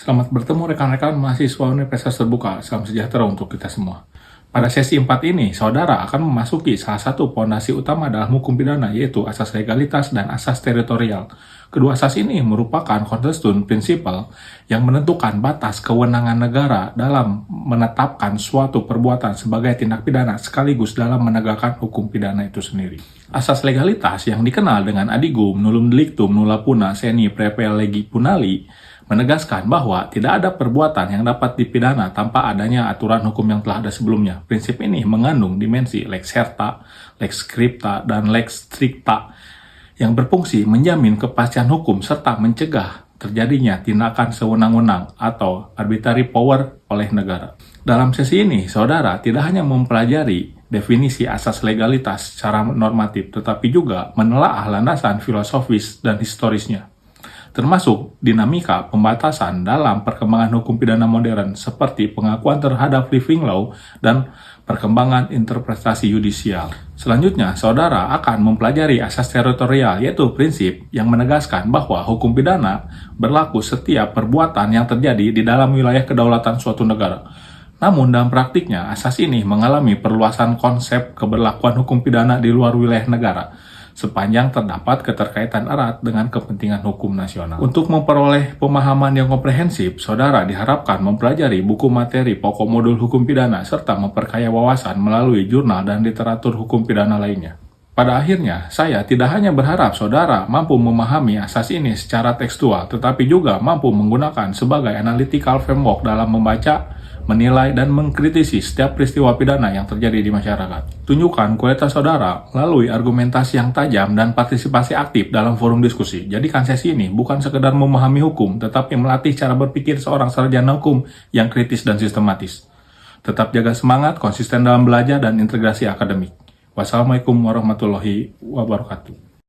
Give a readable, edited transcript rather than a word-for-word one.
Selamat bertemu rekan-rekan mahasiswa Universitas Terbuka. Salam sejahtera untuk kita semua. Pada sesi 4 ini, saudara akan memasuki salah satu fondasi utama dalam hukum pidana, yaitu asas legalitas dan asas teritorial. Kedua asas ini merupakan cornerstone prinsipal yang menentukan batas kewenangan negara dalam menetapkan suatu perbuatan sebagai tindak pidana sekaligus dalam menegakkan hukum pidana itu sendiri. Asas legalitas yang dikenal dengan adigum nullum delictum nulla puna sine praeper legi punali menegaskan bahwa tidak ada perbuatan yang dapat dipidana tanpa adanya aturan hukum yang telah ada sebelumnya. Prinsip ini mengandung dimensi lex herta, lex scripta, dan lex stricta yang berfungsi menjamin kepastian hukum serta mencegah terjadinya tindakan sewenang-wenang atau arbitrary power oleh negara. Dalam sesi ini, saudara tidak hanya mempelajari definisi asas legalitas secara normatif, tetapi juga menelaah landasan filosofis dan historisnya, termasuk dinamika pembatasan dalam perkembangan hukum pidana modern seperti pengakuan terhadap living law dan perkembangan interpretasi yudisial. Selanjutnya, saudara akan mempelajari asas teritorial, yaitu prinsip yang menegaskan bahwa hukum pidana berlaku setiap perbuatan yang terjadi di dalam wilayah kedaulatan suatu negara. Namun dalam praktiknya, asas ini mengalami perluasan konsep keberlakuan hukum pidana di luar wilayah negara, sepanjang terdapat keterkaitan erat dengan kepentingan hukum nasional. Untuk memperoleh pemahaman yang komprehensif, saudara diharapkan mempelajari buku materi pokok modul hukum pidana serta memperkaya wawasan melalui jurnal dan literatur hukum pidana lainnya. Pada akhirnya, saya tidak hanya berharap saudara mampu memahami asas ini secara tekstual, tetapi juga mampu menggunakan sebagai analytical framework dalam membaca, menilai, dan mengkritisi setiap peristiwa pidana yang terjadi di masyarakat. Tunjukkan kualitas saudara melalui argumentasi yang tajam dan partisipasi aktif dalam forum diskusi. Jadikan sesi ini bukan sekedar memahami hukum, tetapi melatih cara berpikir seorang sarjana hukum yang kritis dan sistematis. Tetap jaga semangat, konsisten dalam belajar, dan integrasi akademik. Wassalamualaikum warahmatullahi wabarakatuh.